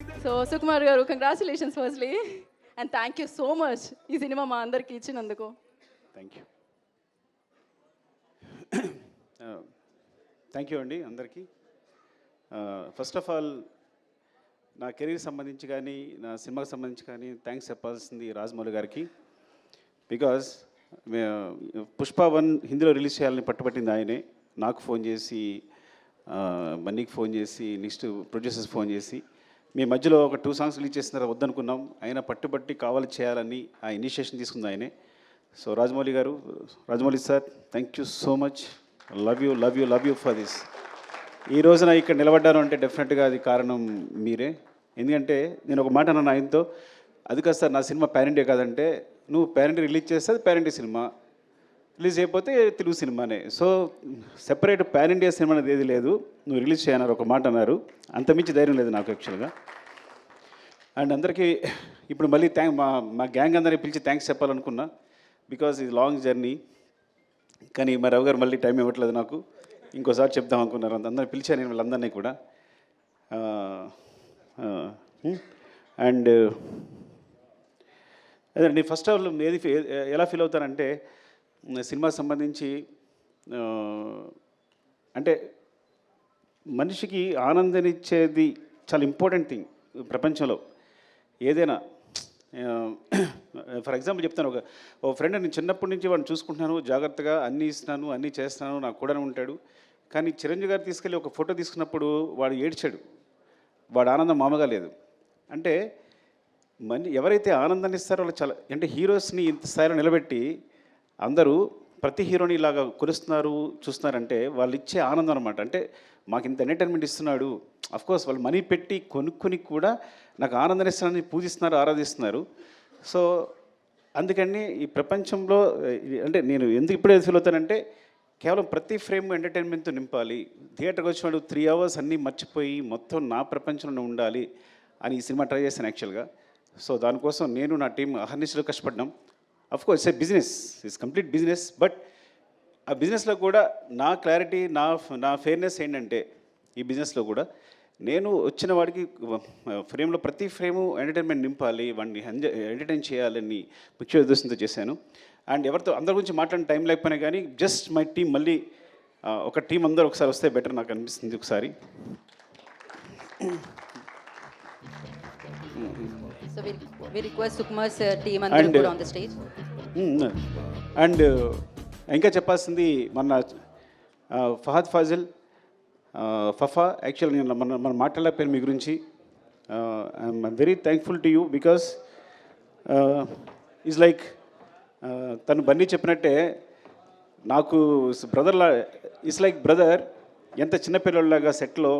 So Sukumar గారు congratulations firstly and thank you so much ఈ cinema మా అందరికి ఇచ్చినందుకు. Thank you. థ్యాంక్ యూ అండి అందరికీ. ఫస్ట్ ఆఫ్ ఆల్ నా కెరీర్ సంబంధించి కానీ నా సినిమాకి సంబంధించి కానీ థ్యాంక్స్ చెప్పాల్సింది రాజమౌళి గారికి. బికాజ్ పుష్ప 1 హిందీలో రిలీజ్ చేయాలని పట్టుబట్టింది ఆయనే. నాకు ఫోన్ చేసి, బన్నీకి ఫోన్ చేసి, నెక్స్ట్ ప్రొడ్యూసర్స్ ఫోన్ చేసి, మీ మధ్యలో ఒక 2 సాంగ్స్ రిలీజ్ చేసిన తర్వాత వద్దనుకున్నాం, ఆయన పట్టుబట్టి కావాలి చేయాలని ఆ ఇనిషియేషన్ తీసుకుంది ఆయనే. సో రాజమౌళి గారు, Rajamouli sir, thank you so much. Love you love you love you for this. ఈ రోజున ఇక్కడ నిలబడ్డాను అంటే డెఫినెట్గా అది కారణం మీరే. ఎందుకంటే నేను ఒక మాట అన్నాను ఆయనతో, అది కాదు సార్ నా సినిమా పాన్ ఇండియా కాదంటే, నువ్వు పాన్ ఇండియా రిలీజ్ చేస్తే అది పాన్ ఇండియా సినిమా, రిలీజ్ అయిపోతే తెలుగు సినిమానే. So separate pan India cinema అనేది ఏది లేదు, నువ్వు రిలీజ్ చేయన్నారు ఒక మాట అన్నారు. అంతమించి ధైర్యం లేదు నాకు యాక్చువల్గా. అండ్ అందరికీ ఇప్పుడు మళ్ళీ మా గ్యాంగ్ అందరినీ పిలిచి థ్యాంక్స్ చెప్పాలనుకున్నా, బికాజ్ ఇది లాంగ్ జర్నీ. కానీ మా రావు గారు మళ్ళీ టైం ఇవ్వట్లేదు నాకు, ఇంకోసారి చెప్దాం అనుకున్నారు. అందరినీ పిలిచాను నేను వాళ్ళందరినీ కూడా. అండ్ అదే నేను ఫస్ట్ ఆఫ్ ఆల్ ఎలా ఫీల్ అవుతానంటే, సినిమాకి సంబంధించి అంటే మనిషికి ఆనందాన్నిచ్చేది చాలా ఇంపార్టెంట్ థింగ్ ప్రపంచంలో ఏదైనా. ఫర్ ఎగ్జాంపుల్ చెప్తాను, ఒక ఫ్రెండ్ నేను చిన్నప్పటి నుంచి వాడిని చూసుకుంటున్నాను, జాగ్రత్తగా అన్నీ ఇస్తున్నాను, అన్నీ చేస్తున్నాను, నాకు కూడా ఉంటాడు. కానీ చిరంజీవి గారు తీసుకెళ్ళి ఒక ఫోటో తీసుకున్నప్పుడు వాడు ఏడ్చాడు, వాడు ఆనందం మామూలుగా లేదు. అంటే ఎవరైతే ఆనందాన్ని ఇస్తారో వాళ్ళు చాలా, అంటే హీరోస్ని ఇంత స్థాయిలో నిలబెట్టి అందరూ ప్రతి హీరోని ఇలాగా కొలుస్తున్నారు చూస్తున్నారంటే వాళ్ళు ఇచ్చే ఆనందం అనమాట. అంటే మాకు ఇంత ఎంటర్టైన్మెంట్ ఇస్తున్నాడు, అఫ్కోర్స్ వాళ్ళు మనీ పెట్టి కొనుక్కొని కూడా నాకు ఆనందాన్ని ఇస్తున్నారని పూజిస్తున్నారు, ఆరాధిస్తున్నారు. సో అందుకని ఈ ప్రపంచంలో అంటే నేను ఎందుకు ఇప్పుడే ఫీల్ అవుతానంటే, కేవలం ప్రతి ఫ్రేమ్ ఎంటర్టైన్మెంట్తో నింపాలి. థియేటర్కి వచ్చినాడు 3 hours అన్నీ మర్చిపోయి మొత్తం నా ప్రపంచంలో ఉండాలి అని ఈ సినిమా ట్రై చేశాను యాక్చువల్గా. సో దానికోసం నేను నా టీం అహర్నిశలు కష్టపడ్డాం. Of course it's a business, it's complete business. But ఆ బిజినెస్లో కూడా నా క్లారిటీ, నా ఫెయిర్నెస్ ఏంటంటే, ఈ బిజినెస్లో కూడా నేను వచ్చిన వాడికి ఫ్రేమ్లో ప్రతి ఫ్రేము ఎంటర్టైన్మెంట్ నింపాలి, వాడిని ఎంటర్టైన్ చేయాలని ముఖ్య ఉద్దేశంతో చేశాను. అండ్ ఎవరితో అందరి గురించి మాట్లాడిన టైం లేకపోయినా కానీ జస్ట్ మై టీం మళ్ళీ ఒక టీం అందరూ ఒకసారి వస్తే బెటర్ నాకు అనిపిస్తుంది ఒకసారి. So we request Sukumar's team and put on the stage. And ఇంకా చెప్పాల్సింది మన ఫహద్ ఫాజిల్, ఫఫా. యాక్చువల్ నేను మనం మాట్లాడలేకపోయాను మీ గురించి. I'm very thankful to you because is like తను బన్నీ చెప్పినట్టే నాకు బ్రదర్లా, ఇట్స్ లైక్ బ్రదర్. ఎంత చిన్నపిల్లలాగా సెట్లో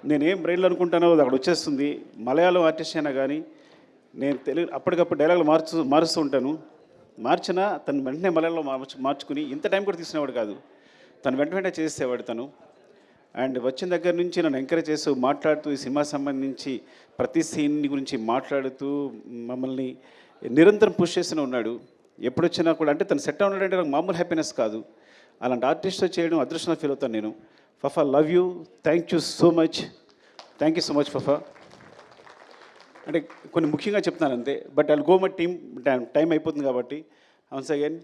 నేనేం బ్రెయిన్లో అనుకుంటానో అది అక్కడ వచ్చేస్తుంది. మలయాళం ఆర్టిస్ట్ అయినా కానీ నేను తెలుగు అప్పటికప్పుడు డైలాగులు మారుస్తూ ఉంటాను. మార్చినా తను వెంటనే మలయాళంలో మార్చుకుని ఇంత టైం కూడా తీసుకునేవాడు కాదు, తను వెంటనే చేసేవాడు తను. అండ్ వచ్చిన దగ్గర నుంచి నన్ను ఎంకరేజ్ చేస్తూ మాట్లాడుతూ ఈ సినిమా సంబంధించి ప్రతి సీన్ గురించి మాట్లాడుతూ మమ్మల్ని నిరంతరం పుష్ చేస్తూనే ఉన్నాడు. ఎప్పుడొచ్చినా కూడా అంటే తను సెట్ ఉన్నాడంటే నాకు మామూలు హ్యాపీనెస్ కాదు. అలాంటి ఆర్టిస్ట్తో చేయడం అదృష్టంగా ఫీల్ అవుతాను నేను. Fafa, love you, thank you so much. Thank you so much Fafa. అంటే కొన్ని ముఖ్యంగా చెప్తున్నాను అంతే, but I go my team, time అయిపోతుంది కాబట్టి. వన్స్ అగైన్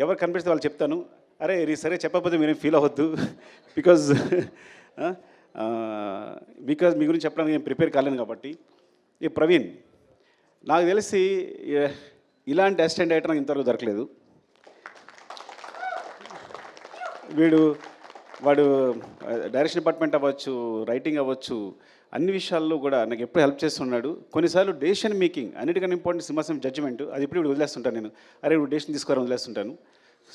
ఎవరు కనిపిస్తే వాళ్ళు చెప్తాను. అరే సరే చెప్పకపోతే మీరేం ఫీల్ అవ్వద్దు, బికాజ్ మీ గురించి చెప్పడానికి నేను ప్రిపేర్ కాలేను కాబట్టి. ఈ ప్రవీణ్ నాకు తెలిసి ఇలాంటి అసిస్టెంట్ డైరెక్టర్ నాకు ఇంతవరకు దొరకలేదు. వాడు డైరెక్షన్ డిపార్ట్మెంట్ అవ్వచ్చు, రైటింగ్ అవ్వచ్చు, అన్ని విషయాల్లో కూడా నాకు ఎప్పుడు హెల్ప్ చేస్తున్నాడు. కొన్నిసార్లు డెసిషన్ మేకింగ్ అన్నిటికన్నా ఇంపార్టెంట్ సినిమా జడ్జిమెంట్, అది ఇప్పుడు వదిలేస్తుంటాను నేను. అరే నువ్వు డెసిషన్ తీసుకోవాలని వదిలేస్తుంటాను.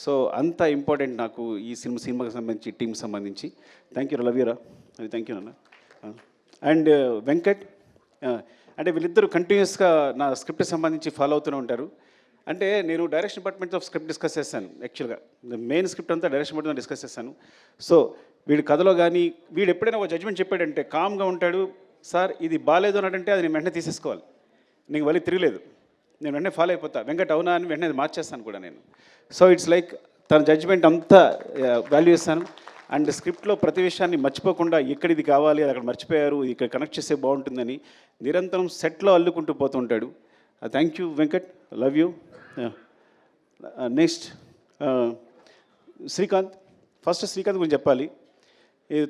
సో అంత ఇంపార్టెంట్ నాకు ఈ సినిమాకి సంబంధించి, టీంకి సంబంధించి. థ్యాంక్ యూ, లవ్ యూరా, అది థ్యాంక్ యూ నాన్న. అండ్ వెంకట్, అంటే వీళ్ళిద్దరూ కంటిన్యూస్గా నా స్క్రిప్ట్ సంబంధించి ఫాలో అవుతూనే ఉంటారు. అంటే నేను డైరెక్షన్ డిపార్ట్మెంట్తో స్క్రిప్ట్ డిస్కస్ చేశాను యాక్చువల్గా. మెయిన్ స్క్రిప్ట్ అంతా డైరెక్షన్ డిపార్ట్మెంట్ డిస్కస్ చేశాను. సో వీడి కథలో కానీ వీడు ఎప్పుడైనా ఒక జడ్జ్మెంట్ చెప్పాడంటే కామ్గా ఉంటాడు. సార్ ఇది బాగాలేదు అన్నట్టంటే అది నేను వెంటనే తీసేసుకోవాలి, నీకు మళ్ళీ తిరగలేదు, నేను వెంటనే ఫాలో అయిపోతా. వెంకట్ అవునా అని వెంటనే మార్చేస్తాను కూడా నేను. సో ఇట్స్ లైక్ తన జడ్జ్మెంట్ అంతా వాల్యూ ఇస్తాను. అండ్ స్క్రిప్ట్లో ప్రతి విషయాన్ని మర్చిపోకుండా ఇక్కడ ఇది కావాలి అది అక్కడ మర్చిపోయారు ఇక్కడ కనెక్ట్ చేస్తే బాగుంటుందని నిరంతరం సెట్లో అల్లుకుంటూ పోతుంటాడు. Thank you Venkat, love you. Next Srikanth. First Srikanth గురించి చెప్పాలి.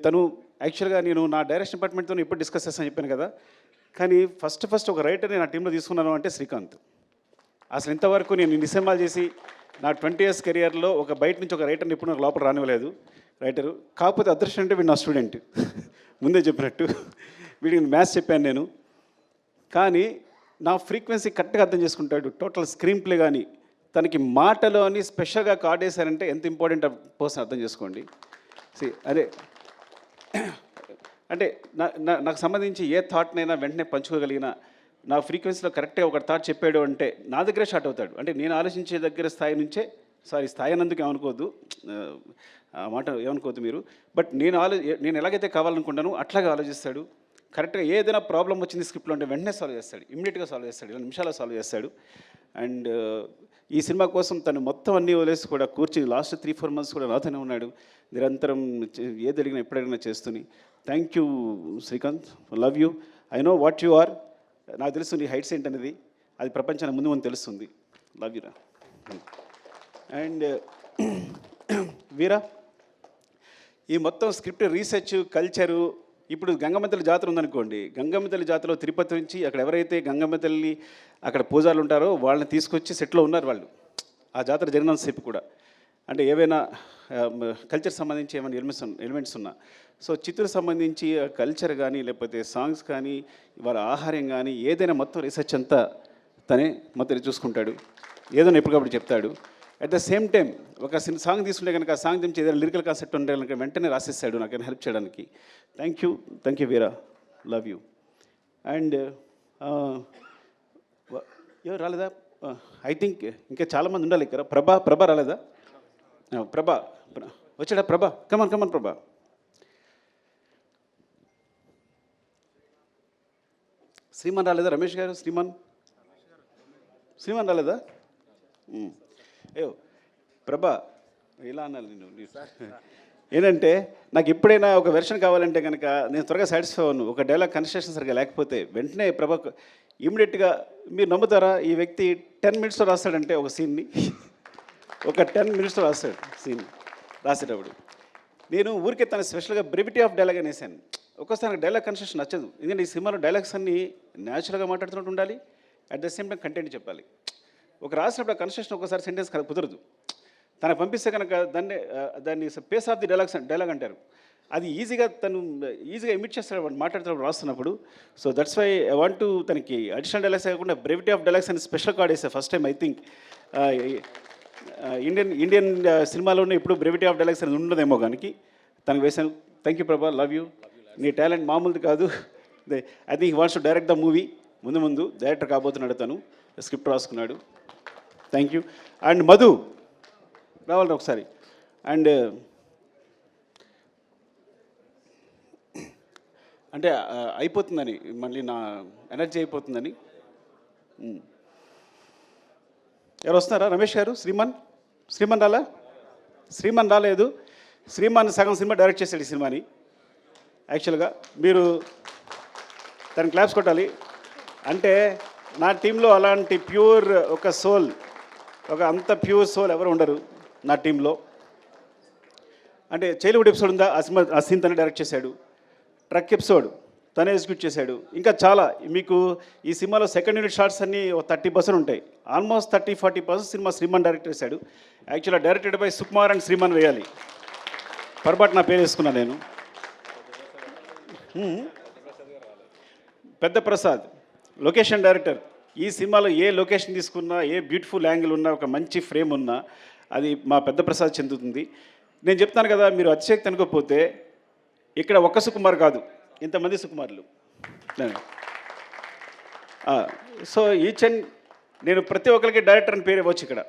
తను యాక్చువల్గా నేను నా డైరెక్షన్ డిపార్ట్మెంట్తో ఎప్పుడు డిస్కస్ చేస్తాను చెప్పాను కదా, కానీ ఫస్ట్ ఒక రైటర్ని నా టీంలో తీసుకున్నాను అంటే శ్రీకాంత్. అసలు ఇంతవరకు నేను ఇన్ని సినిమాలు చేసి నా 20 years కెరియర్లో ఒక బయట నుంచి ఒక రైటర్ని ఎప్పుడు నాకు లోపల రానివ్వలేదు రైటరు. కాకపోతే అదృష్టం అంటే వీడు నా స్టూడెంట్, ముందే చెప్పినట్టు వీడికి మ్యాథ్స్ చెప్పాను నేను. కానీ నా ఫ్రీక్వెన్సీ కరెక్ట్గా అర్థం చేసుకుంటాడు. టోటల్ స్క్రీన్ ప్లే కానీ తనకి మాటలో అని స్పెషల్గా కార్డ్ వేశారంటే ఎంత ఇంపార్టెంట్ పర్సన్ అర్థం చేసుకోండి. అదే అంటే నాకు సంబంధించి ఏ థాట్నైనా వెంటనే పంచుకోగలిగిన నా ఫ్రీక్వెన్సీలో కరెక్ట్గా ఒక థాట్ చెప్పాడు అంటే నా దగ్గరే స్టార్ట్ అవుతాడు. అంటే నేను ఆలోచించే దగ్గర స్థాయి నుంచే, స్థాయి అన్నందుకు ఏమనుకోవద్దు, ఆ మాట ఏమనుకోవద్దు మీరు. బట్ నేను ఎలాగైతే కావాలనుకుంటానో అట్లాగే ఆలోచిస్తాడు. కరెక్ట్గా ఏదైనా ప్రాబ్లం వచ్చింది స్క్రిప్ట్లో అంటే వెంటనే సాల్వ్ చేస్తాడు, ఇమ్మీడియట్గా సాల్వ్ చేస్తాడు, 2 నిమిషాల్లో సాల్వ్ చేస్తాడు. అండ్ ఈ సినిమా కోసం తను మొత్తం అన్నీ వదిలేసి కూడా కూర్చుని లాస్ట్ 3-4 months కూడా నాతోనే ఉన్నాడు. నిరంతరం ఏది అడిగినా ఎప్పుడడిగినా చేస్తూని. Thank you Srikanth, love you. I know what you are. నాకు తెలుసు నీ హైట్స్ ఏంటనేది, అది ప్రపంచానికి ముందు తెలుస్తుంది. లవ్ యూరా. అండ్ వీరా, ఈ మొత్తం స్క్రిప్ట్ రీసెర్చ్ కల్చరు. ఇప్పుడు గంగమ్మ తల్లి జాతర ఉందనుకోండి, గంగమ్మ తల్లి జాతరలో తిరుపతి నుంచి అక్కడ ఎవరైతే గంగమ్మ తల్లి అక్కడ పూజారులు ఉంటారో వాళ్ళని తీసుకొచ్చి సెట్లో ఉన్నారు వాళ్ళు ఆ జాతర జరిగినంతసేపు కూడా. అంటే ఏవైనా కల్చర్ సంబంధించి ఏమైనా ఎలిమెంట్స్ ఉన్నా, సో చిత్తూరు సంబంధించి కల్చర్ కానీ లేకపోతే సాంగ్స్ కానీ వాళ్ళ ఆహార్యం కానీ ఏదైనా మొత్తం రీసెర్చ్ అంతా తనే మొత్తం చూసుకుంటాడు. ఏదైనా ఎప్పటికప్పుడు చెప్తాడు. అట్ ద సేమ్ టైం ఒక సాంగ్ తీసుకుంటే కనుక ఆ సాంగ్ నుంచి ఏదైనా లిరికల్ కాన్సెప్ట్ ఉంటే కనుక వెంటనే రాసిస్తాడు నాకు హెల్ప్ చేయడానికి. Thank you Veera, love you. And ఎవరు రాలేదా? ఐ థింక్ ఇంకా చాలామంది ఉండాలి ఇక్కడ. ప్రభా రాలేదా? ప్రభా వచ్చాడా? కమన్ ప్రభా. శ్రీమాన్ రాలేదా? రమేష్ గారు, శ్రీమాన్ రాలేదా? అయ్యో ప్రభా, ఇలా అన్నాను నేను. ఏంటంటే నాకు ఎప్పుడైనా ఒక వెర్షన్ కావాలంటే కనుక నేను త్వరగా సాటిస్ఫై అవ్వను. ఒక డైలాగ్ కన్స్ట్రక్షన్ సరిగా లేకపోతే వెంటనే ప్రభా ఇమీడియట్గా, మీరు నమ్ముతారా, ఈ వ్యక్తి 10 minutesలో రాస్తాడంటే ఒక సీన్ని, ఒక 10 minutesలో రాస్తాడు సీన్. రాసేటప్పుడు నేను ఊరికే తన స్పెషల్గా బ్రెవిటీ ఆఫ్ డైలాగ్ అని వేసాను. ఒక్కోసారి నాకు డైలాగ్ కన్స్ట్రక్షన్ నచ్చదు. ఎందుకంటే ఈ సినిమాలో డైలాగ్స్ అన్నీ న్యాచురల్గా మాట్లాడుతున్నట్టు ఉండాలి, at the same time content చెప్పాలి. ఒక రాసినప్పుడు ఆ కన్స్ట్రక్షన్ ఒకసారి సెంటెన్స్ కుదరదు. తనకు పంపిస్తే కనుక దాన్ని పేస్ ఆఫ్ ది డైలాగ్ అంటారు. అది తను ఈజీగా ఇమిట్ చేస్తాడు వాడు మాట్లాడుతున్నప్పుడు రాస్తున్నప్పుడు. So that's why I want to తనకి అడిషనల్ డైలాగ్స్ కాకుండా బ్రెవిటీ ఆఫ్ డైలాగ్స్ అని స్పెషల్ కార్డ్ వేసా first time. I think Indian సినిమాలోనే ఇప్పుడు బ్రెవిటీ ఆఫ్ డైలాగ్స్ అనేది ఉండదేమో కానీ తనకు వేశాను. థ్యాంక్ యూ ప్రభా, లవ్ యూ. నీ టాలెంట్ మామూలుది కాదు. I think wants to direct the movie. ముందు డైరెక్టర్ కాబోతున్నాడు, తను స్క్రిప్ట్ రాసుకున్నాడు. Thank you. అండ్ మధు రావాలి ఒకసారి. అండ్ అంటే అయిపోతుందని, మళ్ళీ నా ఎనర్జీ అయిపోతుందని. ఎవరు వస్తున్నారా? రమేష్ గారు, శ్రీమాన్ రాలా? శ్రీమాన్ రాలేదు. శ్రీమాన్ సగం సినిమా డైరెక్ట్ చేశాడు ఈ సినిమాని. యాక్చువల్గా మీరు తను క్లాప్స్ కొట్టాలి. అంటే నా టీంలో అలాంటి ప్యూర్ ఒక సోల్, ఒక అంత ప్యూర్ సోల్ ఎవరు ఉండరు నా టీంలో. అంటే చైల్డ్హుడ్ ఎపిసోడ్ ఉందా, ఆ సీన్ తనే డైరెక్ట్ చేశాడు. ట్రక్ ఎపిసోడ్ తనే ఎగ్జిక్యూట్ చేశాడు. ఇంకా చాలా మీకు ఈ సినిమాలో సెకండ్ యూనిట్ షార్ట్స్ అన్నీ 30% ఉంటాయి. ఆల్మోస్ట్ 30-40% సినిమా శ్రీమాన్ డైరెక్ట్ చేశాడు. యాక్చువల్గా directed by Sukumar and Sriman వేయాలి, పొరపాటు నా పేరు వేసుకున్నాను నేను. పెద్ద ప్రసాద్ లొకేషన్ డైరెక్టర్. ఈ సినిమాలో ఏ లొకేషన్ తీసుకున్నా, ఏ బ్యూటిఫుల్ యాంగిల్ ఉన్నా, ఒక మంచి ఫ్రేమ్ ఉన్నా అది మా పెద్ద ప్రసాద్ చెందుతుంది. నేను చెప్తాను కదా, మీరు అతిశక్తి అనుకోకపోతే ఇక్కడ ఒక్క సుకుమార్ కాదు, ఇంతమంది సుకుమార్లు. సో నేను ప్రతి ఒక్కరికి డైరెక్టర్ అని పేరు ఇవ్వచ్చు. ఇక్కడ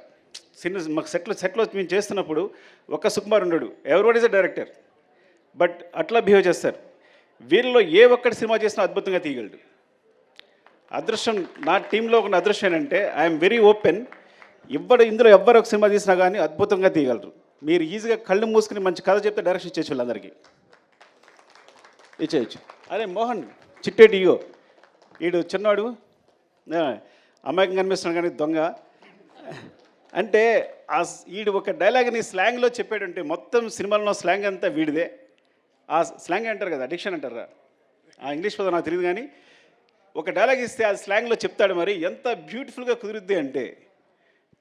మాకు సెట్లో మేము చేస్తున్నప్పుడు ఒక్క సుకుమార్ ఉండడు, everyone is a director. But అట్లా బిహేవ్ చేస్తారు. వీళ్ళలో ఏ ఒక్కటి సినిమా చేసినా అద్భుతంగా తీయగలడు. అదృష్టం నా టీంలో ఒక అదృష్టం ఏంటంటే ఐఎమ్ వెరీ ఓపెన్. ఇందులో ఎవ్వరు ఒక సినిమా తీసినా కానీ అద్భుతంగా తీయగలరు. మీరు ఈజీగా కళ్ళు మూసుకుని మంచి కథ చెప్తే డైరెక్షన్ ఇచ్చేసి వాళ్ళందరికీ ఇచ్చేయచ్చు. అరే మోహన్ చిట్టేటి ఇగో వీడు చిన్నవాడు అమ్మాయికి కనిపిస్తున్నాడు కానీ దొంగ అంటే వీడు ఒక డైలాగ్ని స్లాంగ్లో చెప్పాడంటే మొత్తం సినిమాలో స్లాంగ్ అంతా వీడిదే. ఆ స్లాంగ్ అంటారు కదా, అడిక్షన్ అంటారా, ఆ ఇంగ్లీష్ పదం నాకు తెలియదు కానీ ఒక డైలాగ్ ఇస్తే ఆ స్లాంగ్లో చెప్తాడు. మరి ఎంత బ్యూటిఫుల్గా కుదురుద్ది అంటే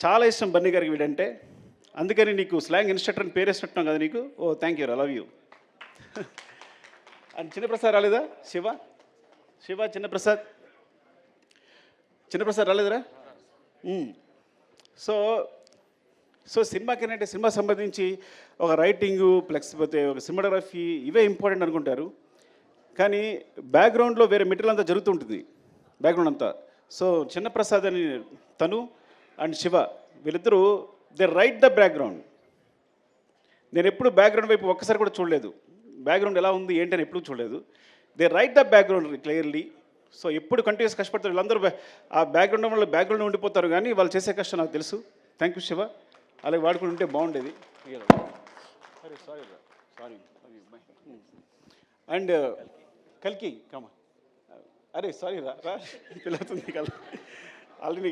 చాలా ఇష్టం బన్నీ గారికి వీడంటే. అందుకని నీకు స్లాంగ్ ఇన్స్ట్రక్టర్ అని పేరేసినట్టున్నాం కదా నీకు. Oh thank you, I love you. And Chinnaprasad రాలేదా? శివ చిన్నప్రసాద్ రాలేదురా? సో సినిమాకి ఏంటంటే సినిమా సంబంధించి ఒక రైటింగు ప్లస్ పోతే ఒక సినిమాటోగ్రఫీ ఇవే ఇంపార్టెంట్ అనుకుంటారు. కానీ బ్యాక్గ్రౌండ్లో వేరే మెటీరియల్ అంతా జరుగుతుంటుంది బ్యాక్గ్రౌండ్ అంతా. సో చిన్నప్రసాద్ అని తను అండ్ శివ వీళ్ళిద్దరూ దే రైట్ ద బ్యాక్గ్రౌండ్. నేను ఎప్పుడు బ్యాక్గ్రౌండ్ వైపు ఒక్కసారి కూడా చూడలేదు, బ్యాక్గ్రౌండ్ ఎలా ఉంది ఏంటని ఎప్పుడు చూడలేదు. They right the background clearly. So ఎప్పుడు కంటిన్యూస్ కష్టపడతారు వీళ్ళందరూ. ఆ బ్యాక్గ్రౌండ్ వల్ల బ్యాక్గ్రౌండ్ ఉండిపోతారు కానీ వాళ్ళు చేసే కష్టం నాకు తెలుసు. థ్యాంక్ యూ శివ, అలాగే వాడుకుని ఉంటే బాగుండేది. సారీ అండ్ కల్కి కమా అరే సారీ రా పిల్లవుతుంది కల్ ఆల్రెడీ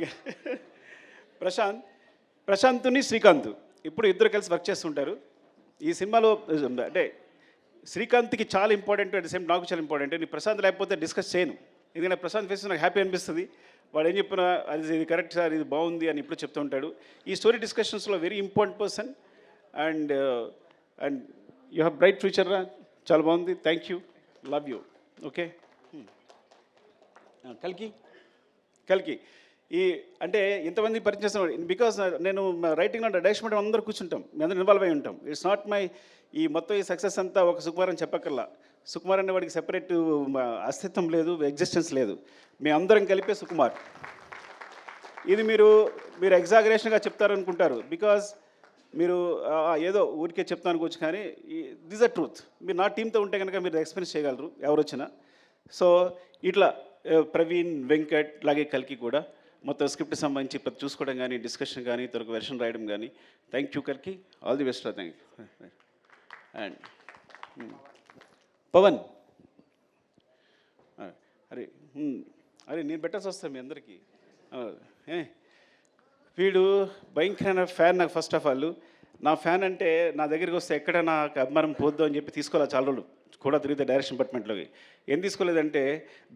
ప్రశాంత్ని శ్రీకాంత్ ఇప్పుడు ఇద్దరు కలిసి వర్క్ చేస్తుంటారు ఈ సినిమాలో. అంటే శ్రీకాంత్కి చాలా ఇంపార్టెంట్, అట్ ద సేమ్ నాకు చాలా ఇంపార్టెంట్. నేను ప్రశాంత్ లేకపోతే డిస్కస్ చేయను, ఎందుకంటే ప్రశాంత్ ఫేస్ నాకు హ్యాపీ అనిపిస్తుంది. వాడు ఏం చెప్పినా అది ఇది కరెక్ట్ సార్, ఇది బాగుంది అని ఇప్పుడు చెప్తూ ఉంటాడు. ఈ స్టోరీ డిస్కషన్స్లో very important person. And you have bright future రా, చాలా బాగుంది. Thank you, love you. Okay కల్కి ఈ అంటే ఇంతమంది పరిచయం చేస్తాను బికాస్ నేను రైటింగ్లో డైరెక్షన్ అంటే అందరూ కూర్చుంటాం, మీ అందరూ ఇన్వాల్వ్ అయి ఉంటాం. ఇట్స్ నాట్ మై ఈ మొత్తం ఈ సక్సెస్ అంతా ఒక సుకుమార్ అని చెప్పక్కర్లా. సుకుమార్ అనే వాడికి సెపరేట్ అస్తిత్వం లేదు, ఎగ్జిస్టెన్స్ లేదు. మీ అందరం కలిపే సుకుమార్. ఇది మీరు ఎగ్జాగరేషన్గా చెప్తారనుకుంటారు బికాజ్ మీరు ఏదో ఊరికే చెప్తాను అనుకోవచ్చు, కానీ దిస్ అ ట్రూత్. మీరు నా టీంతో ఉంటే కనుక మీరు ఎక్స్పీరియన్స్ చేయగలరు ఎవరు వచ్చినా. సో ఇట్లా ప్రవీణ్, వెంకట్, అలాగే కల్కి కూడా మొత్తం స్క్రిప్ట్ సంబంధించి ప్రతి చూసుకోవడం కానీ, డిస్కషన్ కానీ, తొరకు వెర్షన్ రాయడం కానీ. థ్యాంక్ యూ కల్కి, all the best. Thank you. And Pavan అరే నేను పెట్టాల్సి వస్తాను మీ అందరికీ. వీడు భయంకరమైన ఫ్యాన్ నాకు. ఫస్ట్ ఆఫ్ ఆల్ నా ఫ్యాన్ అంటే నా దగ్గరికి వస్తే ఎక్కడ నాకు అభిమానం పోద్దు అని చెప్పి తీసుకోవాలి. చాలా రోజులు కూడా తిరిగితే డైరెక్షన్ డిపార్ట్మెంట్లోకి ఏం తీసుకోలేదంటే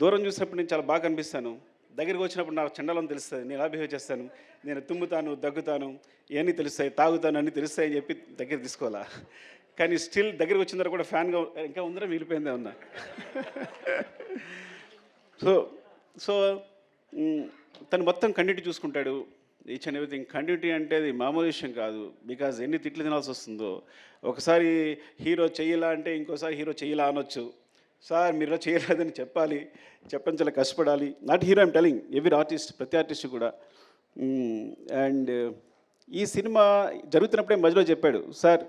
దూరం చూసినప్పుడు నేను చాలా బాగా కనిపిస్తాను, దగ్గరికి వచ్చినప్పుడు నాకు చండాలం తెలుస్తుంది, నేను ఎలా బిహేవ్ చేస్తాను, నేను తుమ్ముతాను, దగ్గుతాను, ఇవన్నీ తెలుస్తాయి, తాగుతాను, అన్నీ తెలుస్తాయి అని చెప్పి దగ్గర తీసుకోవాలా. కానీ స్టిల్ దగ్గరికి వచ్చిన తర్వాత కూడా ఫ్యాన్గా ఇంకా ఉందరా మిగిలిపోయిందే ఉన్నా. సో తను మొత్తం కంటిన్యూటీ చూసుకుంటాడు, ఈచ్ అండ్ ఎవ్రీథింగ్. కంటిన్యూటీ అంటే అది మామూలు విషయం కాదు. బికాజ్ ఎన్ని తిట్లు తినాల్సి వస్తుందో. ఒకసారి హీరో చెయ్యలా అంటే ఇంకోసారి హీరో చెయ్యలా అనొచ్చు. సార్ మీరు చేయలేదని చెప్పాలి, చెప్పని చాలా కష్టపడాలి. Not hero I'm telling, every artist, ప్రతి ఆర్టిస్ట్ కూడా. అండ్ ఈ సినిమా జరుగుతున్నప్పుడే మధ్యలో చెప్పాడు, సార్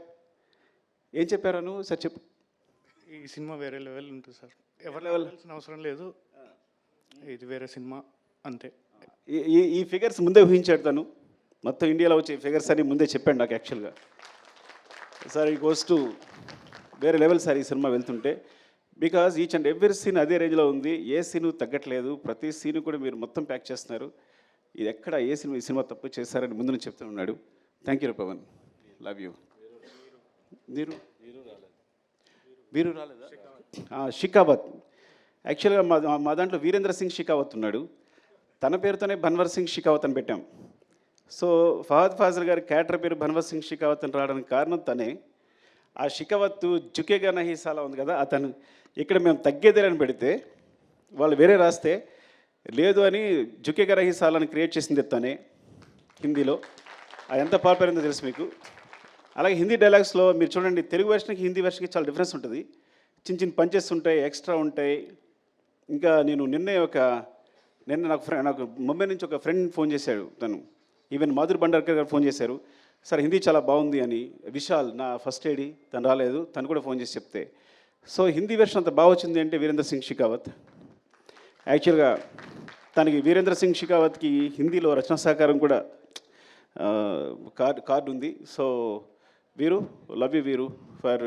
ఏం చెప్పారను సార్ చెప్పు. ఈ సినిమా వేరే లెవెల్ ఉంటుంది సార్, ఎవరి లెవెల్ అవసరం లేదు, ఇది వేరే సినిమా అంతే. ఈ ఫిగర్స్ ముందే ఊహించాడు తను. మొత్తం ఇండియాలో వచ్చే ఫిగర్స్ అని ముందే చెప్పాడు నాకు యాక్చువల్గా. సార్ ఈ గోస్ టు వేరే లెవెల్ సార్ ఈ సినిమా వెళ్తుంటే. Because each and every scene అదే రేంజ్లో ఉంది, ఏ సీను తగ్గట్లేదు, ప్రతి సీను కూడా మీరు మొత్తం ప్యాక్ చేస్తున్నారు. ఇది ఎక్కడ ఏ సినిమా ఈ సినిమా తప్పు చేస్తారని ముందు నుంచి చెప్తూ ఉన్నాడు. Thank you Pavan, love you. వీరు రాలేదా? షికావత్. యాక్చువల్గా మా దాంట్లో వీరేంద్ర సింగ్ షికావత్ ఉన్నాడు, తన పేరుతోనే భన్వర్ సింగ్ షికావత్ అని పెట్టాం. సో ఫహద్ ఫాజిల్ గారి క్యారెక్టర్ పేరు భన్వర్ సింగ్ షికావత్ అని రావడానికి కారణం తనే. ఆ షికావత్ జుకేగా నహీ సాలా ఉంది కదా, అతను ఇక్కడ మేము తగ్గేదేలని పెడితే వాళ్ళు వేరే రాస్తే లేదు అని జుకేగా నహీ సాలాని క్రియేట్ చేసింది తనే హిందీలో. అది ఎంత పాపులర్ తెలుసు మీకు. అలాగే హిందీ డైలాగ్స్లో మీరు చూడండి, తెలుగు వెర్షన్కి హిందీ వెర్షన్కి చాలా డిఫరెన్స్ ఉంటుంది. చిన్న చిన్న పంచెస్ ఉంటాయి, ఎక్స్ట్రా ఉంటాయి. ఇంకా నేను నిన్న నాకు ముంబై నుంచి ఒక ఫ్రెండ్ ఫోన్ చేశాడు, తను ఈవెన్ మాధురి భండార్కర్ గారు ఫోన్ చేశారు, సార్ హిందీ చాలా బాగుంది అని. విశాల్ నా ఫస్ట్ ఏడి, తను రాలేదు, తను కూడా ఫోన్ చేసి చెప్తే. సో హిందీ వెర్షన్ అంత బాగా వచ్చింది అంటే వీరేంద్ర సింగ్ షికావత్. యాక్చువల్గా తనకి వీరేంద్ర సింగ్ షికావత్కి హిందీలో రచనా సహకారం కూడా కార్డు ఉంది. సో వీరు లవ్ యూ వీరు ఫర్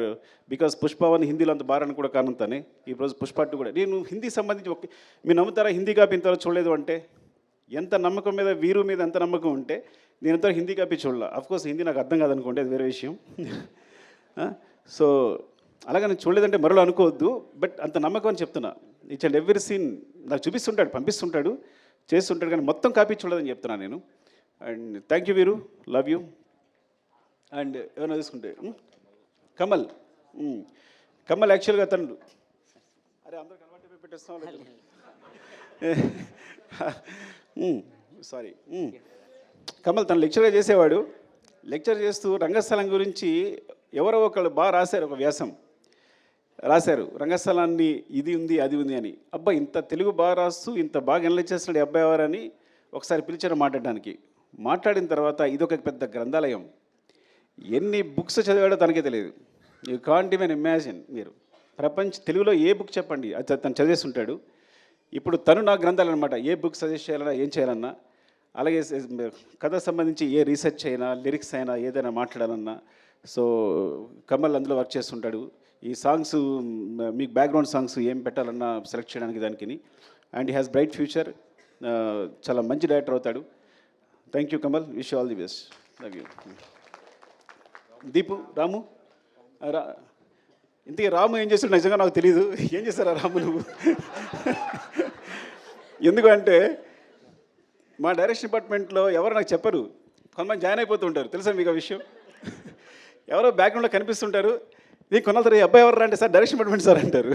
బికాస్ పుష్పవన్ హిందీలో అంత బారని కూడా కారణం తనే ఈరోజు పుష్ప 2 కూడా నేను హిందీ సంబంధించి మీరు నమ్ముతారా హిందీ కాపీ ఇంతవరకు చూడలేదు అంటే ఎంత నమ్మకం మీద వీరు మీద ఎంత నమ్మకం ఉంటే నేను ఇంతవరకు హిందీ కాపీ చూడాల అఫ్కోర్స్ హిందీ నాకు అర్థం కాదనుకోండి అది వేరే విషయం సో అలాగే నేను చూడలేదంటే మరో అనుకోవద్దు బట్ అంత నమ్మకం అని చెప్తున్నా ఈచ్ అండ్ ఎవ్రీ సీన్ నాకు చూపిస్తుంటాడు పంపిస్తుంటాడు చేస్తుంటాడు కానీ మొత్తం కాపీ చూడదని చెప్తున్నా నేను అండ్ థ్యాంక్ యూ వీరు లవ్ యూ అండ్ ఏమైనా తీసుకుంటే కమల్ కమల్ యాక్చువల్గా తను అరే అందరూ కనబట్టి పెట్టేస్తాం సారీ కమల్ తను లెక్చర్గా చేసేవాడు లెక్చర్ చేస్తూ రంగస్థలం గురించి ఎవరో ఒకళ్ళు బాగా రాశారు ఒక వ్యాసం రాశారు రంగస్థలాన్ని ఇది ఉంది అది ఉంది అని అబ్బా ఇంత తెలుగు బాగా రాస్తూ ఇంత బాగా ఎనలైజ్ చేస్తున్నాడు ఈ అబ్బాయి ఎవరని ఒకసారి పిలిచారు మాట్లాడడానికి మాట్లాడిన తర్వాత ఇదొక పెద్ద గ్రంథాలయం ఎన్ని బుక్స్ చదివాడో తనకే తెలియదు యూ కాంట్ ఈవెన్ ఇమాజిన్ మీరు తెలుగులో ఏ బుక్ చెప్పండి అది తను చదివేస్తుంటాడు ఇప్పుడు తను నా గ్రంథాలు అనమాట ఏ బుక్ సజెస్ట్ చేయాలన్నా ఏం చేయాలన్నా అలాగే కథ సంబంధించి ఏ రీసెర్చ్ అయినా లిరిక్స్ అయినా ఏదైనా మాట్లాడాలన్నా సో కమల్ అందులో వర్క్ చేస్తుంటాడు ఈ సాంగ్స్ మీకు బ్యాక్గ్రౌండ్ సాంగ్స్ ఏం పెట్టాలన్నా సెలెక్ట్ చేయడానికి దానికి and he has bright future చాలా మంచి డైరెక్టర్ అవుతాడు thank you Kamal wish all the best love you Deepu Ramu ఇంతకీ రాము ఏం చేస్తాడు నిజంగా నాకు తెలియదు ఏం చేస్తారా రాము నువ్వు ఎందుకంటే మా డైరెక్షన్ డిపార్ట్మెంట్లో ఎవరు నాకు చెప్పరు కొంతమంది జాయిన్ అయిపోతూ ఉంటారు తెలుసా మీకు ఆ విషయం ఎవరో బ్యాక్గ్రౌండ్లో కనిపిస్తుంటారు నీకు కొనాలి అబ్బాయి ఎవరు అంటే సార్ డైరెక్షన్ డిపార్ట్మెంట్ సార్ అంటారు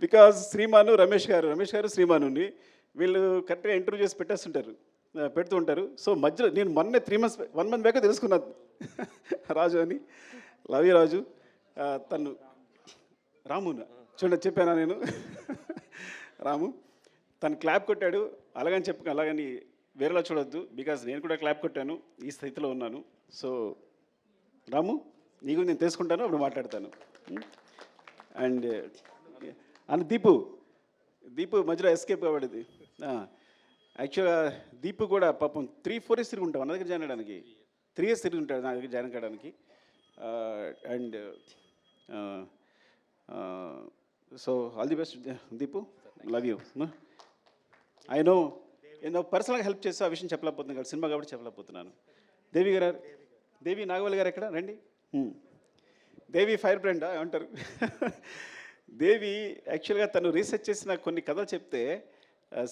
బికాజ్ శ్రీమాను రమేష్ గారు శ్రీమానుని వీళ్ళు కరెక్ట్గా ఇంటర్వ్యూ చేసి పెడుతూ ఉంటారు సో మధ్యలో నేను మొన్నే 1 month బ్యాక్ తెలుసుకున్నాను రాజు అని లవ్ యూ రాజు తను రాము చూడండి చెప్పానా నేను రాము తను క్లాప్ కొట్టాడు అలాగని వేరేలా చూడొద్దు బికాజ్ నేను కూడా క్లాప్ కొట్టాను ఈ స్థితిలో ఉన్నాను సో రాము నీకు నేను తెలుసుకుంటాను అప్పుడు మాట్లాడతాను అండ్ దీపు మధ్యలో ఎస్కేప్ కాబడింది యాక్చువల్గా దీపు కూడా పాపం 3-4 years తిరిగి ఉంటాం నా దగ్గర జాయిన్ అవ్వడానికి 3 years తిరిగి ఉంటాడు నా దగ్గర జాయిన్ కావడానికి and so all the best Deepu love you I no నేను పర్సనల్గా హెల్ప్ చేస్తే ఆ విషయం చెప్పలేకపోతున్నాను కదా సినిమా కాబట్టి చెప్పలేకపోతున్నాను దేవి నాగవల్లి గారు ఎక్కడ రండి దేవి ఫైర్ బ్రాండా ఏమంటారు దేవి యాక్చువల్గా తను రీసెర్చ్ చేసిన కొన్ని కథలు చెప్తే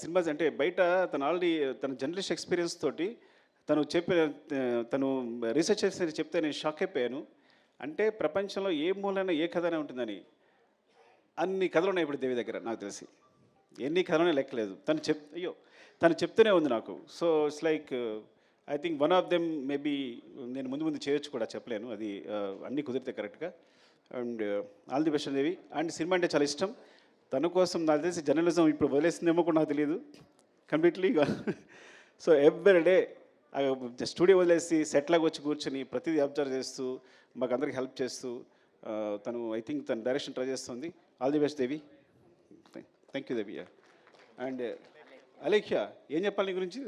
సినిమాస్ అంటే బయట తను ఆల్రెడీ తన జర్నలిస్ట్ ఎక్స్పీరియన్స్ తోటి తను రీసెర్చ్ చేసి చెప్తే నేను షాక్ అయిపోయాను అంటే ప్రపంచంలో ఏ మూలైనా ఏ కథనే ఉంటుందని అన్ని కథలు ఉన్నాయి ఇప్పుడు దేవి దగ్గర నాకు తెలిసి ఎన్ని కథలోనే లెక్కలేదు తను చెప్తూనే ఉంది నాకు so it's like I think one of them maybe నేను ముందు చేయొచ్చు కూడా చెప్పలేను అది అన్నీ కుదిరితే కరెక్ట్గా and all the best Devi and cinema అంటే చాలా ఇష్టం తన కోసం నాకు తెలిసి జర్నలిజం ఇప్పుడు వదిలేసిందేమో కూడా నాకు తెలియదు completely so every day studio వదిలేసి సెట్లాగా వచ్చి కూర్చొని ప్రతిదీ అబ్జర్వ్ చేస్తూ మాకు అందరికి హెల్ప్ చేస్తూ తను ఐ థింక్ తను డైరెక్షన్ ట్రై చేస్తుంది all the best Devi thank you Devi and Alekhya ఏం చెప్పాలి నీ గురించి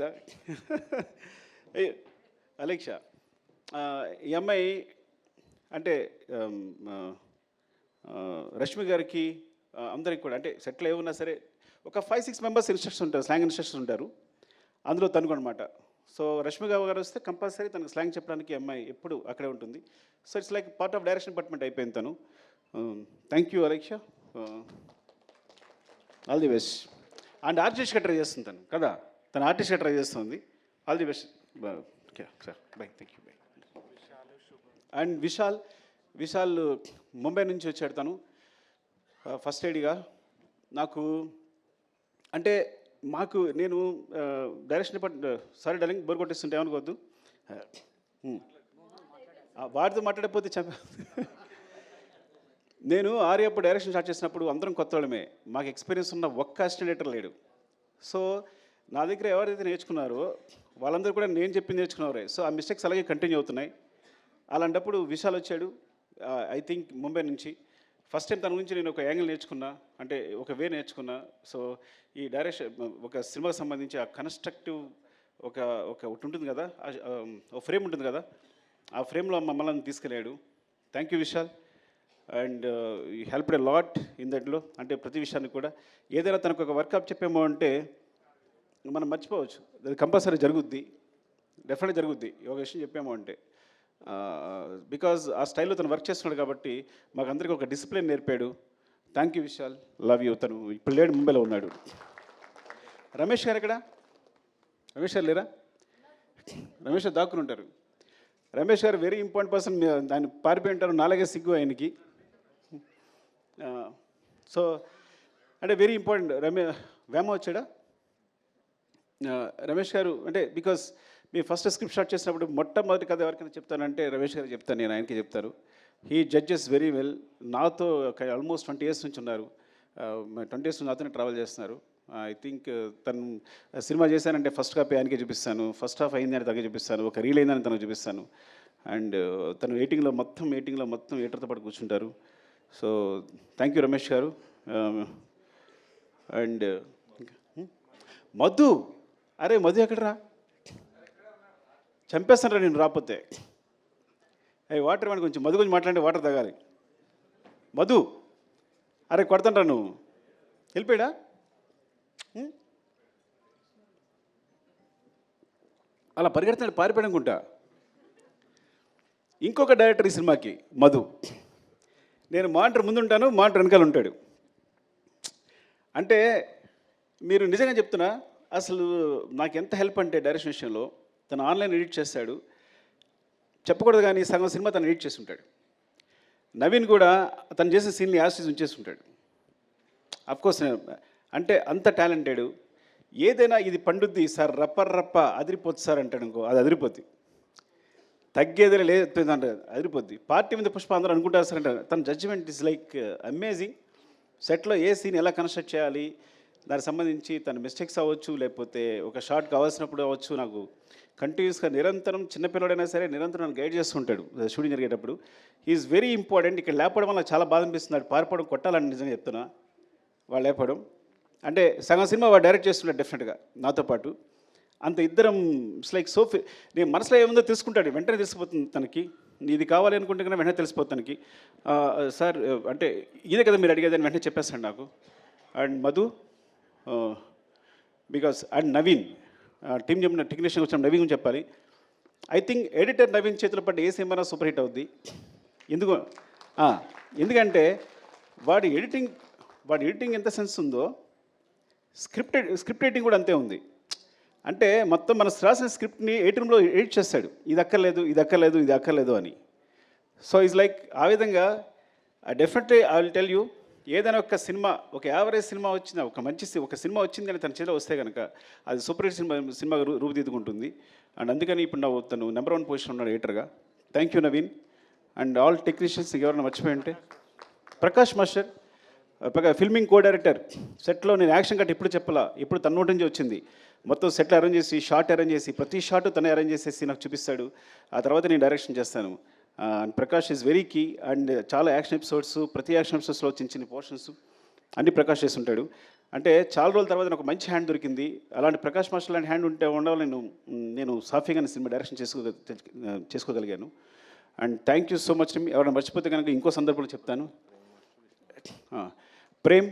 అలేక్ష ఈ అమ్మాయి అంటే రష్మి గారికి అందరికి కూడా అంటే సెటిల్ ఏమున్నా సరే ఒక 5-6 members ఇన్స్ట్రక్టర్స్ ఉంటారు స్లాంగ్ ఇన్స్ట్రక్టర్స్ ఉంటారు అందులో తనుకు అనమాట సో రష్మి గారు వస్తే కంపల్సరీ తనకు స్లాంగ్ చెప్పడానికి అమ్మాయి ఎప్పుడు అక్కడే ఉంటుంది so it's like part of direction department అయిపోయింది తను thank you Aleksha all the best and ఆర్టిస్ట్గా ట్రై చేస్తుంది తను కదా తను ఆర్టిస్ట్గా ట్రై చేస్తుంది all the best sir bye thank you bye and Vishal Mumbai నుంచి వచ్చాడు తను ఫస్ట్ ఎయిడ్గా నాకు అంటే నేను direction department sorry darling bore కొట్టేస్తుంటే ఏమనుకోవద్దు వాడితో మాట్లాడకపోతే నేను ఆర్యప్పుడు డైరెక్షన్ స్టార్ట్ చేసినప్పుడు అందరం కొత్త వాళ్ళమే మాకు ఎక్స్పీరియన్స్ ఉన్న ఒక్క అసిస్టెంట్ లేడు సో నా దగ్గర ఎవరైతే నేర్చుకున్నారో వాళ్ళందరూ కూడా నేను చెప్పింది నేర్చుకున్నారే సో ఆ మిస్టేక్స్ అలాగే కంటిన్యూ అవుతున్నాయి అలాంటప్పుడు విశాల్ వచ్చాడు ఐ థింక్ ముంబై నుంచి ఫస్ట్ టైం తన గురించి నేను ఒక యాంగిల్ నేర్చుకున్నా అంటే ఒక వే నేర్చుకున్నా సో ఈ డైరెక్షన్ ఒక సినిమాకి సంబంధించి ఆ కన్స్ట్రక్టివ్ ఒకటి ఉంటుంది కదా ఒక ఫ్రేమ్ ఉంటుంది కదా ఆ ఫ్రేమ్లో మమ్మల్ని తీసుకెళ్ళాడు. Thank you Vishal. And you helped a lot in దట్లో. అంటే ప్రతి విషయాన్ని కూడా ఏదైనా తనకు ఒక వర్కప్ చెప్పామో అంటే మనం మర్చిపోవచ్చు, అది కంపల్సరీ జరుగుద్ది, డెఫినెట్గా జరుగుద్ది ఒక విషయం చెప్పాము అంటే. బికాజ్ ఆ స్టైల్లో తను వర్క్ చేస్తున్నాడు కాబట్టి మాకు అందరికీ ఒక డిసిప్లిన్ నేర్పాడు. Thank you Vishal, love you. తను ఇప్పుడు లేడు, ముంబైలో ఉన్నాడు. రమేష్ గారు ఎక్కడ? రమేష్ గారు లేరా? రమేష్ గారు దాక్కుని ఉంటారు. రమేష్ గారు వెరీ ఇంపార్టెంట్ పర్సన్. ఆయన పారిపోయి ఉంటారు, నాలుగే సిగ్గు ఆయనకి. సో అంటే వెరీ ఇంపార్టెంట్. వేమ వచ్చాడా? రమేష్ గారు అంటే because me first script start చేసినప్పుడు మొట్టమొదటి కథ ఎవరికైనా చెప్తానంటే రమేష్ గారు చెప్తాను, నేను ఆయనకి చెప్తారు. He judges very well. నాతో ఆల్మోస్ట్ 20 years నుంచి ఉన్నారు. 20 years నుంచి నాతోనే ట్రావెల్ చేస్తున్నారు. ఐ థింక్ తను సినిమా చేశానంటే ఫస్ట్ కాపీ ఆయనకే చూపిస్తాను, ఫస్ట్ హాఫ్ అయిందని తనకే చూపిస్తాను, ఒక రీల్ అయిందని తనకు చూపిస్తాను. అండ్ తను ఎయిటింగ్లో మొత్తం ఎయిటర్తో పాటు కూర్చుంటారు. సో థ్యాంక్ యూ రమేష్ గారు. అండ్ మధు, అరే మధు ఎక్కడరా? చంపేస్తానరా నేను రాకపోతే. అయ్యి వాటర్ ఇవ్వండి, కొంచెం మధు గురించి మాట్లాడి వాటర్ తాగాలి. మధు, అరే కొడతాండ్రా నువ్వు. వెళ్ళిపోయాడా? అలా పరిగెడుతున్నాడు, పారిపోయాడు అనుకుంటా. ఇంకొక డైరెక్టర్ ఈ సినిమాకి మధు. నేను మానిటర్ ముందుంటాను, మానిటర్ వెనకాల ఉంటాడు. అంటే మీరు నిజంగా చెప్తున్నా, అసలు నాకు ఎంత హెల్ప్ అంటే డైరెక్షన్ విషయంలో. తను ఆన్లైన్ ఎడిట్ చేస్తాడు, చెప్పకూడదు కానీ సగం సినిమా తను ఎడిట్ చేసి ఉంటాడు. నవీన్ కూడా తను చేసే సీన్ని యాసిస్ ఉంచేసి ఉంటాడు. అఫ్కోర్స్ అంటే అంత టాలెంటెడ్. ఏదైనా ఇది పండుద్ది సార్, రప్ప అదిరిపోద్ది సార్ అంటాడు అనుకో, అది అదిరిపోద్ది. తగ్గేదే లేదు అంటే అదిరిపోద్ది. పార్టీ మీద పుష్ప అందరూ అనుకుంటారు సార్ అంటే తన జడ్జిమెంట్ ఇస్ లైక్ అమేజింగ్. సెట్లో ఏ సీన్ ఎలా కన్స్ట్రక్ట్ చేయాలి, దానికి సంబంధించి తన మిస్టేక్స్ అవ్వచ్చు, లేకపోతే ఒక షార్ట్ కావాల్సినప్పుడు అవ్వచ్చు, నాకు కంటిన్యూస్గా నిరంతరం, చిన్నపిల్లడైనా సరే నిరంతరం నన్ను గైడ్ చేస్తుంటాడు షూటింగ్ జరిగేటప్పుడు. Is very important. ఇక్కడ లేపడం వల్ల చాలా బాధ అనిపిస్తుంది. పారిపోవడం కొట్టాలని నిజంగా చెప్తున్నా. వాళ్ళు లేపడం అంటే సగం సినిమా వాడు డైరెక్ట్ చేస్తున్నాడు డెఫినెట్గా నాతో పాటు. అంత ఇద్దరం ఇట్స్ లైక్ సో నేను మనసులో ఏముందో తెలుసుకుంటాడు, వెంటనే తెలిసిపోతుంది తనకి. ఇది కావాలి అనుకుంటే కన్నా వెంటనే తెలిసిపోతుంది తనకి. సార్ అంటే ఇదే కదా మీరు అడిగేదని వెంటనే చెప్పేస్తాడు నాకు. And Madhu because and Naveen team చెప్పిన టెక్నీషియన్ వచ్చిన నవీన్ గురించి చెప్పాలి. ఐ థింక్ ఎడిటర్ నవీన్ చేతిలో పడ్డ ఏ సినిమా సూపర్ హిట్ అవుద్ది. ఎందుకంటే వాడి ఎడిటింగ్ ఎంత సెన్స్ ఉందో స్క్రిప్ట్ రైటింగ్ కూడా అంతే ఉంది. అంటే మొత్తం మన రాసిన స్క్రిప్ట్ని 8 roomలో ఎడిట్ చేస్తాడు, ఇది అక్కర్లేదు అని. సో ఈజ్ లైక్ ఆ విధంగా definitely I will tell you, ఏదైనా ఒక సినిమా, ఒక యావరేజ్ సినిమా వచ్చినా, ఒక సినిమా వచ్చింది అని తన చేతిలో వస్తే కనుక అది సూపర్ హిట్ సినిమాగా రూపుదిద్దుకుంటుంది. అండ్ అందుకని ఇప్పుడు తను నెంబర్ 1 పొజిషన్ ఉన్నాడు ఎడిటర్గా. Thank you Naveen and all technicians. ఎవరైనా మర్చిపోయి ఉంటే Prakash master filming co director. సెట్లో నేను యాక్షన్ కట్ ఇప్పుడు చెప్పాలా, ఇప్పుడు తన నోటి నుంచి వచ్చింది. మొత్తం సెట్లు అరేంజ్ చేసి, షార్ట్ అరేంజ్ చేసి, ప్రతి షార్ట్ తనే అరేంజ్ చేసేసి నాకు చూపిస్తాడు. ఆ తర్వాత నేను డైరెక్షన్ చేస్తాను. And Prakash is very key. And చాలా యాక్షన్ ఎపిసోడ్స్, ప్రతి యాక్షన్ ఎపిసోడ్స్లో చిన్న పోర్షన్స్ అన్ని ప్రకాష్ చేస్తుంటాడు. అంటే చాలా రోజుల తర్వాత నాకు మంచి హ్యాండ్ దొరికింది. అలాంటి ప్రకాష్ మాస్టర్ లాంటి హ్యాండ్ ఉండాలి నేను సాఫీగా సినిమా డైరెక్షన్ చేసుకోగలిగాను. And thank you so much. ఎవరైనా మర్చిపోతే కనుక ఇంకో సందర్భంలో చెప్తాను. Prem,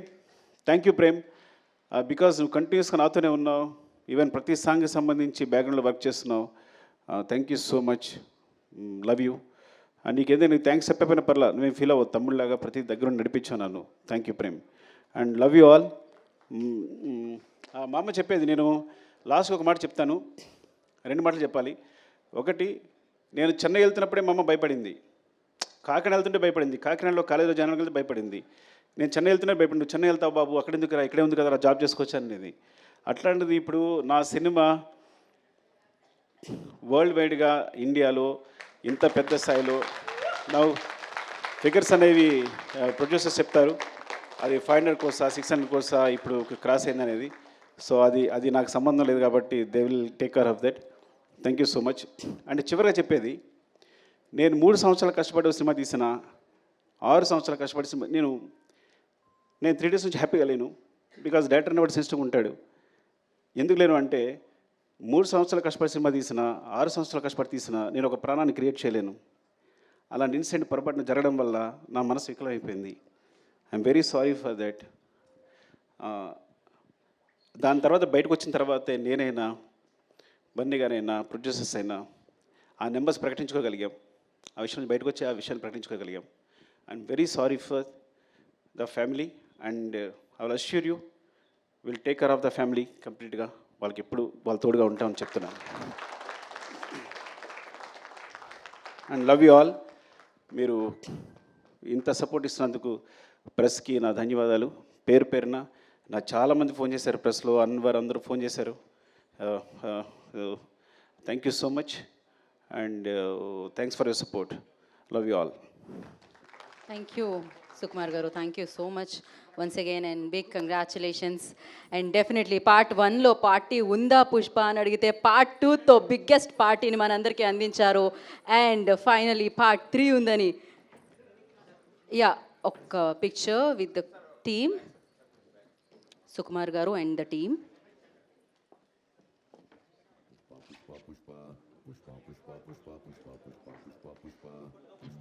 thank you Prem, because నువ్వు కంటిన్యూస్గా నాతోనే ఉన్నావు. ఈవెన్ ప్రతి సాంగ్కి సంబంధించి బ్యాక్గ్రౌండ్లో వర్క్ చేస్తున్నావు. Thank you so much, love you. నీకేదైనా నీకు థ్యాంక్స్ చెప్పకపోయినా పర్లా, నువ్వేం ఫీల్ అవ్వదు, తమ్ముళ్ళలాగా ప్రతి దగ్గర నడిపించావు నన్ను. Thank you Prem and love you all. మా అమ్మ చెప్పేది, నేను లాస్ట్కి ఒక మాట చెప్తాను, 2 మాటలు చెప్పాలి. ఒకటి, నేను చెన్నై వెళ్తున్నప్పుడే మా అమ్మ భయపడింది, కాకినాడ వెళ్తుంటే భయపడింది, కాకినాడలో కాలేజీలో జాయిన్ వెళ్తే భయపడింది. నేను చెన్నై వెళ్తున్నా భయపడి, నువ్వు చెన్నై వెళ్తావు బాబు, అక్కడ ఎందుకు రా, ఇక్కడే ఉంది కదా జాబ్ చేసుకోవచ్చు అనేది. అట్లాంటిది ఇప్పుడు నా సినిమా వరల్డ్ వైడ్గా ఇండియాలో ఇంత పెద్ద స్థాయిలో నా ఫిగర్స్ అనేవి ప్రొడ్యూసర్స్ చెప్తారు, అది 500 కోర్సా 600 కోర్సా ఇప్పుడు క్రాస్ అయింది అనేది. సో అది నాకు సంబంధం లేదు కాబట్టి they will take care of that. Thank you so much. అంటే చివరిగా చెప్పేది, నేను 3 సంవత్సరాలు కష్టపడి సినిమా తీసిన, 6 సంవత్సరాలు కష్టపడి సినిమా నేను 3 days నుంచి హ్యాపీగా లేను. బికాజ్ డైరెక్టర్ అనేవాడు సెన్సిటివ్గా ఉంటాడు. ఎందుకు లేను అంటే 3 సంవత్సరాలు కష్టపడి సినిమా తీసిన, 6 సంవత్సరాలు కష్టపడి తీసిన నేను ఒక ప్రాణాన్ని క్రియేట్ చేయలేను. అలాంటి ఇన్సిడెంట్ పొరపాటున జరగడం వల్ల నా మనసు వికలమైపోయింది. I'm very sorry for that. దాని తర్వాత బయటకు వచ్చిన తర్వాతే నేనైనా, బన్నీ గారైనా, ప్రొడ్యూసర్స్ అయినా ఆ నెంబర్స్ ప్రకటించుకోగలిగాం. ఆ విషయం నుంచి బయటకు వచ్చి ఆ విషయాన్ని ప్రకటించుకోగలిగాం. I'm very sorry for the family and I will assure you will take care of the family కంప్లీట్గా. వాళ్ళకి ఎప్పుడు వాళ్ళ తోడుగా ఉంటామని చెప్తున్నాను. And love you all. మీరు ఇంత సపోర్ట్ ఇస్తున్నందుకు ప్రెస్కి నా ధన్యవాదాలు. పేరు పేరున నాకు చాలామంది ఫోన్ చేశారు, ప్రెస్లో అన్వర్ అందరూ ఫోన్ చేశారు. Thank you so much and thanks for your support. Love you all. Thank you, Sukumar Garu. Thank you so much once again and big congratulations. And definitely part 1లో పార్టీ ఉందా పుష్ప అని అడిగితే part 2తో biggest పార్టీని మనందరికీ అందించారు. And finally part 3 ఉందని. Yeah, ఒక్క picture with the team, Sukumar గారు and the team. Pushpa, pushpa, pushpa, pushpa, pushpa, pushpa, pushpa, pushpa, pushpa, pushpa.